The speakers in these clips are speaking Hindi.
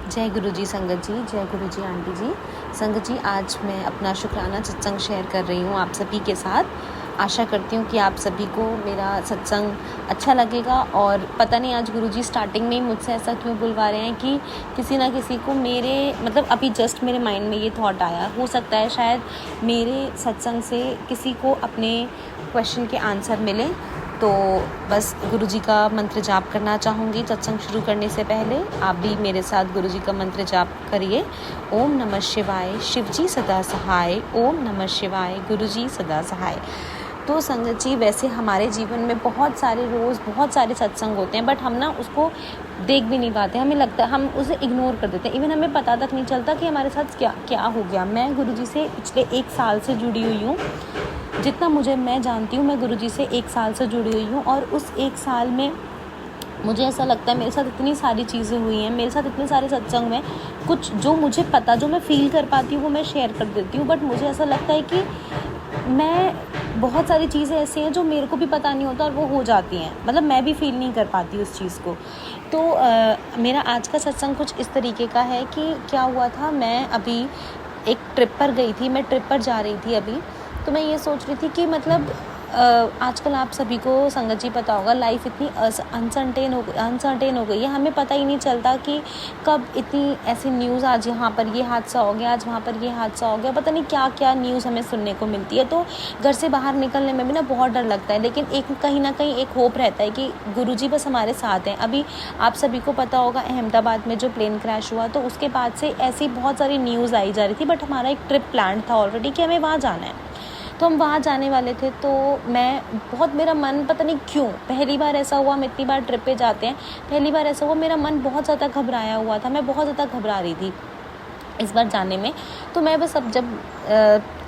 जय गुरु जी संगत जी, जय गुरु जी आंटी जी। संगत जी, आज मैं अपना शुक्राना सत्संग शेयर कर रही हूँ आप सभी के साथ। आशा करती हूँ कि आप सभी को मेरा सत्संग अच्छा लगेगा। और पता नहीं आज गुरु जी स्टार्टिंग में ही मुझसे ऐसा क्यों बुलवा रहे हैं कि किसी ना किसी को मेरे अभी जस्ट मेरे माइंड में ये थॉट आया। हो सकता है शायद मेरे सत्संग से किसी को अपने क्वेश्चन के आंसर मिले। तो बस गुरु जी का मंत्र जाप करना चाहूँगी सत्संग शुरू करने से पहले। आप भी मेरे साथ गुरु जी का मंत्र जाप करिए। ओम नमः शिवाय, शिव जी सदा सहाय। ओम नमः शिवाय, गुरु जी सदा सहाय। तो संगत जी, वैसे हमारे जीवन में बहुत सारे सत्संग होते हैं, बट हम ना उसको देख भी नहीं पाते। हमें लगता है हम उसे इग्नोर कर देते हैं। इवन हमें पता तक नहीं चलता कि हमारे साथ क्या हो गया। मैं गुरु जी से पिछले 1 साल से जुड़ी हुई हूँ। जितना मैं जानती हूँ, मैं गुरु जी से 1 साल से जुड़ी हुई हूँ। और उस 1 साल में मुझे ऐसा लगता है मेरे साथ इतनी सारी चीज़ें हुई हैं, मेरे साथ इतने सारे सत्संग में कुछ जो मुझे पता, जो मैं फील कर पाती हूँ वो मैं शेयर कर देती हूँ। बट मुझे ऐसा लगता है कि बहुत सारी चीज़ें ऐसी हैं जो मेरे को भी पता नहीं होता और वो हो जाती हैं। मैं भी फील नहीं कर पाती उस चीज़ को। तो मेरा आज का सत्संग कुछ इस तरीके का है कि क्या हुआ था, मैं अभी एक ट्रिप पर गई थी। मैं ट्रिप पर जा रही थी अभी। तो मैं ये सोच रही थी कि आजकल आप सभी को संगत जी पता होगा, लाइफ इतनी अनसर्टेन हो गई है। हमें पता ही नहीं चलता कि कब इतनी ऐसी न्यूज़, आज यहाँ पर ये हादसा हो गया, आज वहाँ पर ये हादसा हो गया, पता नहीं क्या क्या न्यूज़ हमें सुनने को मिलती है। तो घर से बाहर निकलने में भी ना बहुत डर लगता है। लेकिन कहीं ना कहीं एक होप रहता है कि गुरुजी बस हमारे साथ हैं। अभी आप सभी को पता होगा अहमदाबाद में जो प्लेन क्रैश हुआ, तो उसके बाद से ऐसी बहुत सारी न्यूज़ आई जा रही थी। बट हमारा एक ट्रिप प्लान था ऑलरेडी कि हमें वहाँ जाना है। तो हम वहाँ जाने वाले थे। तो मेरा मन, पता नहीं क्यों, पहली बार ऐसा हुआ, हम इतनी बार ट्रिप पे जाते हैं, पहली बार ऐसा हुआ मेरा मन बहुत ज़्यादा घबराया हुआ था। मैं बहुत ज़्यादा घबरा रही थी इस बार जाने में। तो मैं बस अब जब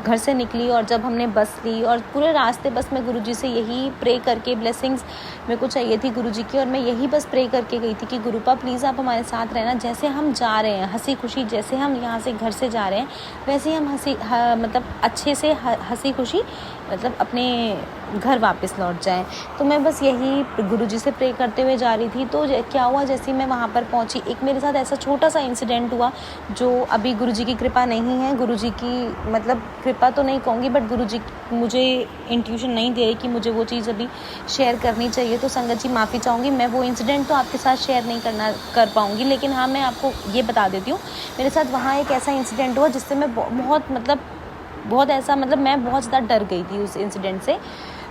घर से निकली और जब हमने बस ली, और पूरे रास्ते बस मैं गुरुजी से यही प्रे करके, ब्लेसिंग्स मेरे को चाहिए थी गुरुजी की, और मैं यही बस प्रे करके गई थी कि गुरुपा प्लीज़ आप हमारे साथ रहना। जैसे हम जा रहे हैं हंसी खुशी, जैसे हम यहाँ से घर से जा रहे हैं, वैसे ही हम अच्छे से हंसी खुशी अपने घर वापस लौट जाएं। तो मैं बस यही गुरुजी से प्रे करते हुए जा रही थी। तो क्या हुआ, जैसे ही मैं वहाँ पर पहुँची, एक मेरे साथ ऐसा छोटा सा इंसिडेंट हुआ जो अभी गुरुजी की कृपा नहीं है। गुरुजी की कृपा तो नहीं कहूँगी, बट गुरुजी मुझे इंट्यूशन नहीं दे रही कि मुझे वो चीज़ अभी शेयर करनी चाहिए। तो संगत जी माफ़ी चाहूँगी, मैं वो इंसिडेंट तो आपके साथ शेयर नहीं कर पाऊँगी। लेकिन हाँ, मैं आपको ये बता देती हूँ, मेरे साथ वहाँ एक ऐसा इंसिडेंट हुआ जिससे मैं मैं बहुत ज़्यादा डर गई थी उस इंसिडेंट से।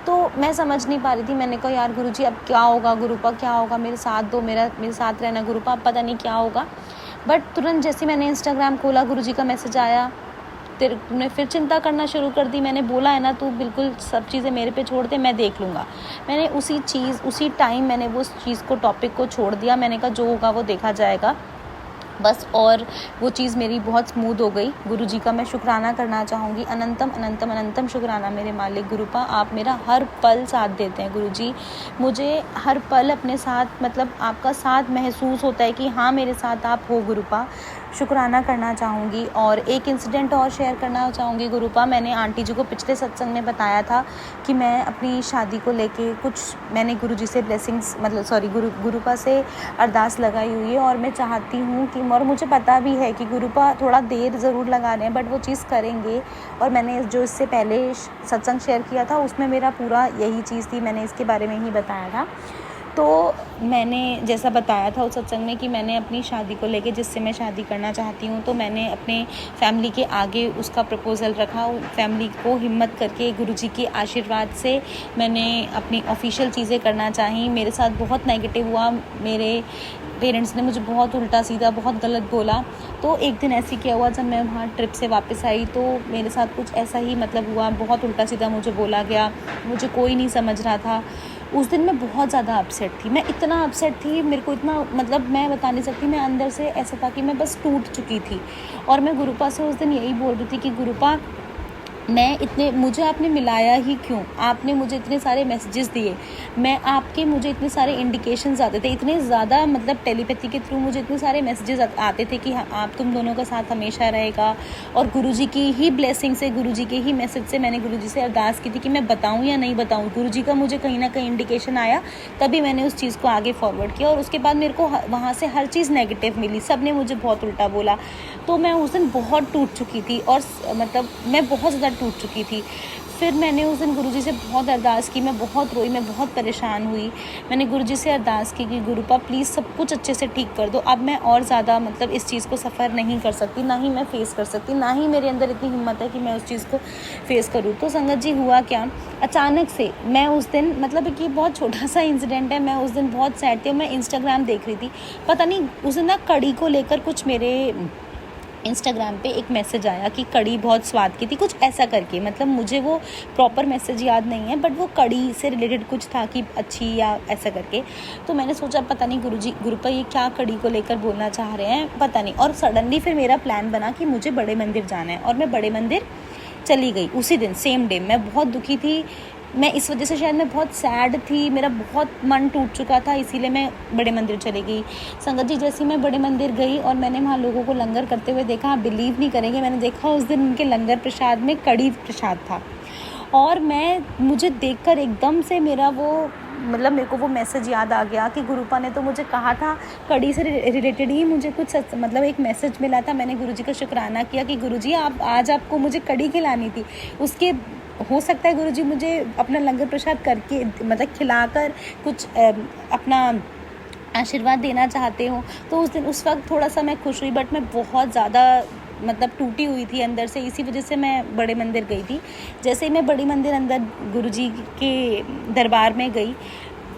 तो मैं समझ नहीं पा रही थी। मैंने कहा यार गुरुजी अब क्या होगा, गुरुपा क्या होगा, मेरे साथ दो, मेरे साथ रहना गुरुपा, अब पता नहीं क्या होगा। बट तुरंत जैसे मैंने इंस्टाग्राम खोला, गुरुजी का मैसेज आया, तूने फिर चिंता करना शुरू कर दी। मैंने बोला है ना, तू बिल्कुल सब चीज़ें मेरे पे छोड़ दे, मैं देख लूँगा। मैंने उसी टाइम मैंने वो चीज़ को, टॉपिक को छोड़ दिया। मैंने कहा जो होगा वो देखा जाएगा बस। और वो चीज़ मेरी बहुत स्मूथ हो गई। गुरुजी का मैं शुक्राना करना चाहूँगी, अनंतम अनंतम अनंतम शुक्राना मेरे मालिक गुरुपा। आप मेरा हर पल साथ देते हैं गुरुजी। मुझे हर पल अपने साथ आपका साथ महसूस होता है कि हाँ मेरे साथ आप हो गुरुपा। शुक्राना करना चाहूँगी। और एक इंसिडेंट और शेयर करना चाहूँगी गुरुपा। मैंने आंटी जी को पिछले सत्संग में बताया था कि मैं अपनी शादी को लेके मैंने गुरुजी से ब्लेसिंग्स गुरुपा से अरदास लगाई हुई है। और मैं चाहती हूँ कि, और मुझे पता भी है कि गुरुपा थोड़ा देर ज़रूर लगा रहे हैं, बट वो चीज़ करेंगे। और मैंने जो इससे पहले सत्संग शेयर किया था उसमें मेरा पूरा यही चीज़ थी, मैंने इसके बारे में ही बताया था। तो मैंने जैसा बताया था उस सत्संग में कि मैंने अपनी शादी को लेके, जिससे मैं शादी करना चाहती हूँ, तो मैंने अपने फैमिली के आगे उसका प्रपोज़ल रखा। फैमिली को हिम्मत करके गुरुजी के आशीर्वाद से मैंने अपनी ऑफिशियल चीज़ें करना चाही। मेरे साथ बहुत नेगेटिव हुआ, मेरे पेरेंट्स ने मुझे बहुत उल्टा सीधा, बहुत गलत बोला। तो एक दिन ऐसे क्या हुआ, जब मैं वहाँ ट्रिप से वापस आई तो मेरे साथ कुछ ऐसा ही हुआ, बहुत उल्टा सीधा मुझे बोला गया, मुझे कोई नहीं समझ रहा था। उस दिन मैं बहुत ज़्यादा अपसेट थी। मैं इतना अपसेट थी, मेरे को इतना मैं बता नहीं सकती। मैं अंदर से ऐसा था कि मैं बस टूट चुकी थी। और मैं गुरुपा से उस दिन यही बोल रही थी कि गुरुपा मैं इतने, मुझे आपने मिलाया ही क्यों? आपने मुझे इतने सारे मैसेजेस दिए, मैं आपके, मुझे इतने सारे इंडिकेशंस आते थे, इतने ज़्यादा मतलब टेलीपैथी के थ्रू मुझे इतने सारे मैसेजेस आते थे कि हाँ, आप तुम दोनों का साथ हमेशा रहेगा। और गुरुजी की ही ब्लेसिंग से, गुरुजी के ही मैसेज से मैंने गुरुजी से अरदास की थी कि मैं बताऊँ या नहीं बताऊँ। गुरुजी का मुझे कहीं ना कहीं इंडिकेशन आया, तभी मैंने उस चीज़ को आगे फॉरवर्ड किया। और उसके बाद मेरे को वहाँ से हर चीज़ नेगेटिव मिली, सब ने मुझे बहुत उल्टा बोला। तो मैं उस दिन बहुत टूट चुकी थी, और मतलब मैं बहुत ज़्यादा टूट चुकी थी। फिर मैंने उस दिन गुरुजी से बहुत अरदास की, मैं बहुत रोई, मैं बहुत परेशान हुई। मैंने गुरुजी से अरदास की कि गुरुपा प्लीज़ सब कुछ अच्छे से ठीक कर दो, अब मैं और ज़्यादा मतलब इस चीज़ को सफ़र नहीं कर सकती, ना ही मैं फ़ेस कर सकती, ना ही मेरे अंदर इतनी हिम्मत है कि मैं उस चीज़ को फ़ेस करूँ। तो संगत जी हुआ क्या, अचानक से मैं उस दिन, मतलब कि बहुत छोटा सा इंसिडेंट है, मैं उस दिन बहुत सैड थी, मैं इंस्टाग्राम देख रही थी, पता नहीं उस दिन ना कड़ी को लेकर कुछ मेरे इंस्टाग्राम पे एक मैसेज आया कि कड़ी बहुत स्वाद की थी, कुछ ऐसा करके, मतलब मुझे वो प्रॉपर मैसेज याद नहीं है, बट वो कड़ी से रिलेटेड कुछ था कि अच्छी या ऐसा करके। तो मैंने सोचा पता नहीं गुरुपा ये क्या कड़ी को लेकर बोलना चाह रहे हैं, पता नहीं। और सडनली फिर मेरा प्लान बना कि मुझे बड़े मंदिर जाना है, और मैं बड़े मंदिर चली गई उसी दिन, सेम डे। मैं बहुत दुखी थी, मैं इस वजह से, शायद मैं बहुत सैड थी, मेरा बहुत मन टूट चुका था, इसीलिए मैं बड़े मंदिर चली गई। संगत जी जैसे मैं बड़े मंदिर गई और मैंने वहाँ लोगों को लंगर करते हुए देखा, आप बिलीव नहीं करेंगे, मैंने देखा उस दिन उनके लंगर प्रसाद में कड़ी प्रसाद था। और मुझे देखकर एकदम से मेरा वो, मतलब मेरे को वो मैसेज याद आ गया कि गुरुपा ने तो मुझे कहा था, कड़ी से रिलेटेड ही मुझे कुछ मतलब एक मैसेज मिला था। मैंने गुरुजी का शुक्राना किया कि गुरुजी आप आज, आपको मुझे कड़ी खिलानी थी, उसके हो सकता है गुरुजी मुझे अपना लंगर प्रसाद करके, मतलब खिलाकर कुछ अपना आशीर्वाद देना चाहते हो। तो उस दिन, उस वक्त थोड़ा सा मैं खुश हुई, बट मैं बहुत ज़्यादा मतलब टूटी हुई थी अंदर से, इसी वजह से मैं बड़े मंदिर गई थी। जैसे ही मैं बड़े मंदिर अंदर गुरुजी के दरबार में गई,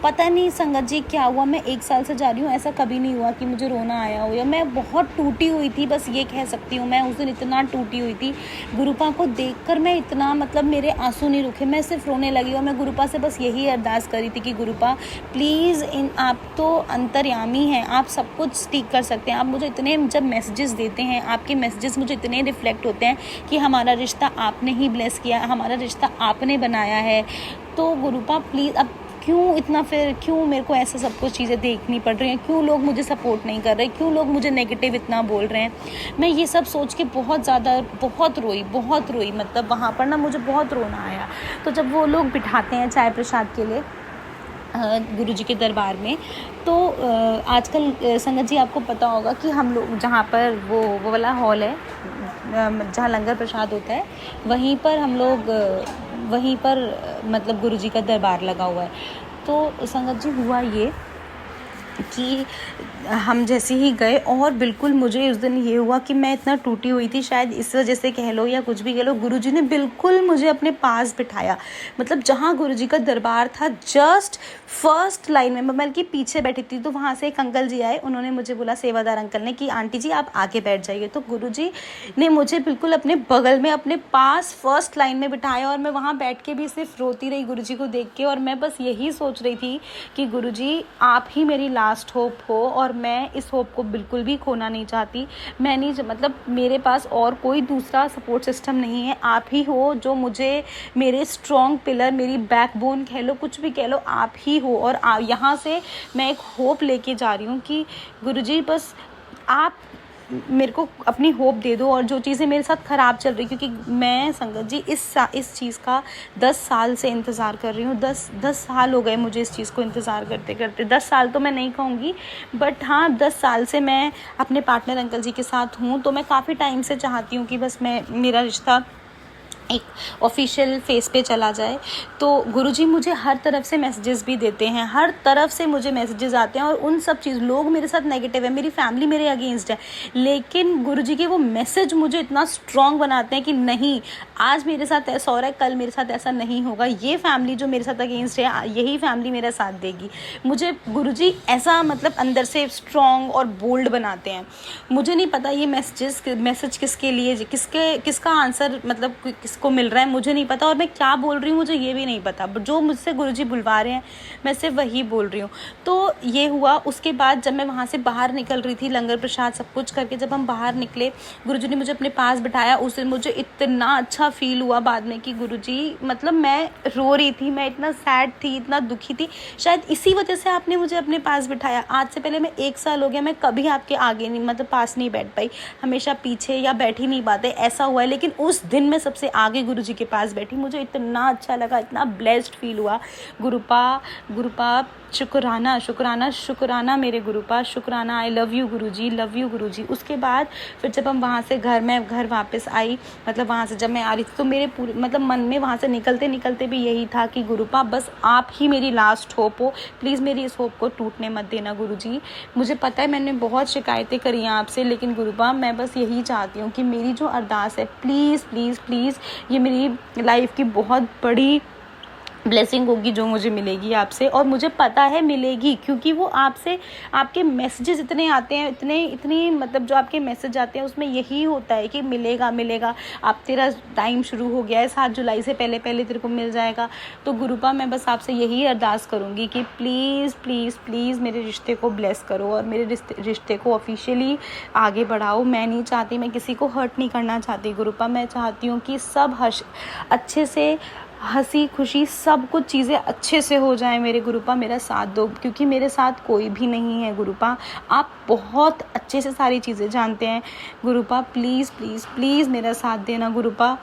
पता नहीं संगत जी क्या हुआ, मैं 1 साल से जा रही हूँ, ऐसा कभी नहीं हुआ कि मुझे रोना आया हो, या मैं बहुत टूटी हुई थी, बस ये कह सकती हूँ। मैं उस दिन इतना टूटी हुई थी, गुरुपा को देखकर मैं इतना, मतलब मेरे आंसू नहीं रुके, मैं सिर्फ रोने लगी। और मैं गुरुपा से बस यही अरदास करी थी कि गुरुपा प्लीज़, आप तो अंतर्यामी हैं, आप सब कुछ ठीक कर सकते हैं। आप मुझे इतने जब मैसेजेस देते हैं, आपके मैसेजेस मुझे इतने रिफ्लेक्ट होते हैं कि हमारा रिश्ता आपने ही ब्लेस किया, हमारा रिश्ता आपने बनाया है। तो गुरुपा प्लीज़, अब क्यों मेरे को ऐसा सब कुछ चीज़ें देखनी पड़ रही हैं, क्यों लोग मुझे सपोर्ट नहीं कर रहे, क्यों लोग मुझे नेगेटिव इतना बोल रहे हैं। मैं ये सब सोच के बहुत रोई, मतलब वहाँ पर ना मुझे बहुत रोना आया। तो जब वो लोग बिठाते हैं चाय प्रसाद के लिए गुरुजी के दरबार में, तो आजकल संगत जी आपको पता होगा कि हम लोग जहाँ पर वो वाला हॉल है जहाँ लंगर प्रसाद होता है, वहीं पर मतलब गुरुजी का दरबार लगा हुआ है। तो संगत जी हुआ ये कि हम जैसे ही गए, और बिल्कुल मुझे उस दिन ये हुआ कि मैं इतना टूटी हुई थी, शायद इस वजह से कह लो या कुछ भी कह लो, गुरुजी ने बिल्कुल मुझे अपने पास बिठाया। मतलब जहाँ गुरुजी का दरबार था, जस्ट फर्स्ट लाइन में, मैं बल्कि पीछे बैठी थी, तो वहाँ से एक अंकल जी आए, उन्होंने मुझे बोला, सेवादार अंकल ने, कि आंटी जी आप आगे बैठ जाइए। तो गुरुजी ने मुझे बिल्कुल अपने बगल में, अपने पास फर्स्ट लाइन में बिठाया, और मैं वहाँ बैठ के भी सिर्फ रोती रही गुरुजी को देख के। और मैं बस यही सोच रही थी कि गुरुजी आप ही मेरी लास्ट होप हो, और मैं इस होप को बिल्कुल भी खोना नहीं चाहती। मैं नहीं, मतलब मेरे पास और कोई दूसरा सपोर्ट सिस्टम नहीं है, आप ही हो जो मुझे, मेरे स्ट्रॉन्ग पिलर, मेरी बैकबोन कह लो, कुछ भी कह लो, आप ही हो। और यहाँ से मैं एक होप लेके जा रही हूँ कि गुरुजी बस आप मेरे को अपनी होप दे दो। और जो चीज़ें मेरे साथ ख़राब चल रही, क्योंकि मैं संगत जी इस चीज़ का 10 साल से इंतज़ार कर रही हूँ, 10 साल हो गए मुझे इस चीज़ को इंतज़ार करते करते। 10 साल तो मैं नहीं कहूँगी, बट हाँ 10 साल से मैं अपने पार्टनर अंकल जी के साथ हूँ। तो मैं काफ़ी टाइम से चाहती हूँ कि बस मेरा रिश्ता एक ऑफिशियल फेस पे चला जाए। तो गुरुजी मुझे हर तरफ से मैसेजेस भी देते हैं, हर तरफ से मुझे मैसेजेस आते हैं, और उन सब चीज़, लोग मेरे साथ नेगेटिव है, मेरी फैमिली मेरे अगेंस्ट है, लेकिन गुरुजी के वो मैसेज मुझे इतना स्ट्रॉन्ग बनाते हैं कि नहीं, आज मेरे साथ ऐसा हो रहा है, कल मेरे साथ ऐसा नहीं होगा, ये फैमिली जो मेरे साथ अगेंस्ट है, यही फैमिली मेरा साथ देगी। मुझे गुरुजी ऐसा, मतलब अंदर से स्ट्रॉन्ग और बोल्ड बनाते हैं। मुझे नहीं पता ये मैसेज किसके लिए, किसका आंसर, मतलब किसको मिल रहा है मुझे नहीं पता, और मैं क्या बोल रही हूँ मुझे ये भी नहीं पता, बट जो मुझसे गुरुजी बुलवा रहे हैं मैं सिर्फ वही बोल रही हूँ। तो ये हुआ। उसके बाद जब मैं वहाँ से बाहर निकल रही थी, लंगर प्रसाद सब कुछ करके जब हम बाहर निकले, गुरुजी ने मुझे अपने पास बिठाया। उस दिन मुझे इतना अच्छा फील हुआ बाद में कि गुरुजी, मतलब मैं रो रही थी, मैं इतना सैड थी, इतना दुखी थी। शायद इसी वजह से आपने मुझे अपने पास बिठाया। आज से पहले मैं 1 साल हो गया मैं कभी आपके आगे नहीं, मतलब पास नहीं बैठ पाई, हमेशा पीछे या बैठ ही नहीं पाते, ऐसा हुआ है। लेकिन उस दिन मैं सबसे आगे गुरुजी के पास बैठी, मुझे इतना अच्छा लगा, इतना ब्लेस्ड फील हुआ। गुरुपा शुक्राना शुक्राना शुक्राना मेरे गुरुपा, शुक्राना। I love you guruji, love you guruji. उसके बाद फिर जब हम वहाँ से घर वापस आई, मतलब वहाँ से जब मैं आ रही थी तो मेरे पूरे मतलब मन में वहाँ से निकलते निकलते भी यही था कि गुरुपा बस आप ही मेरी लास्ट होप हो, प्लीज़ मेरी इस होप को टूटने मत देना गुरुजी। मुझे पता है मैंने बहुत शिकायतें करी हैं आपसे, लेकिन गुरुपा मैं बस यही चाहती हूँ कि मेरी जो अरदास है, प्लीज़ प्लीज़ प्लीज़, ये मेरी लाइफ की बहुत बड़ी ब्लेसिंग होगी जो मुझे मिलेगी आपसे, और मुझे पता है मिलेगी, क्योंकि वो आपसे आपके मैसेजेस इतने आते हैं, इतनी मतलब जो आपके मैसेज आते हैं उसमें यही होता है कि मिलेगा मिलेगा, आप तेरा टाइम शुरू हो गया है, 7 जुलाई से पहले पहले तेरे को मिल जाएगा। तो गुरुपा मैं बस आपसे यही अरदास करूँगी कि प्लीज़ प्लीज़ प्लीज़ मेरे रिश्ते को ब्लेस करो और मेरे रिश्ते को ऑफिशियली आगे बढ़ाओ। मैं नहीं चाहती, मैं किसी को हर्ट नहीं करना चाहती गुरुपा, मैं चाहती हूँ कि सब अच्छे से हंसी खुशी सब कुछ चीज़ें अच्छे से हो जाए। मेरे गुरुपा मेरा साथ दो, क्योंकि मेरे साथ कोई भी नहीं है गुरुपा, आप बहुत अच्छे से सारी चीज़ें जानते हैं गुरुपा, प्लीज़ प्लीज़ प्लीज़ मेरा साथ देना गुरुपा।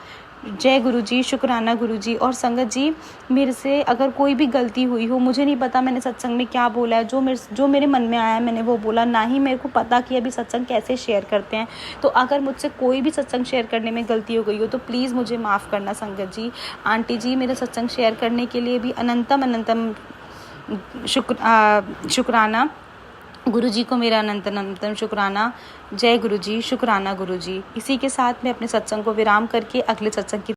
जय गुरुजी, शुक्राना गुरुजी। और संगत जी, मेरे से अगर कोई भी गलती हुई हो, मुझे नहीं पता मैंने सत्संग में क्या बोला है, जो मेरे मन में आया मैंने वो बोला, ना ही मेरे को पता कि अभी सत्संग कैसे शेयर करते हैं। तो अगर मुझसे कोई भी सत्संग शेयर करने में गलती हो गई हो तो प्लीज़ मुझे माफ़ करना संगत जी। आंटी जी, मेरा सत्संग शेयर करने के लिए भी अनंतम शुक्राना गुरुजी को, मेरा अनंतम शुक्राना। जय गुरुजी, शुक्राना गुरुजी। इसी के साथ मैं अपने सत्संग को विराम करके अगले सत्संग की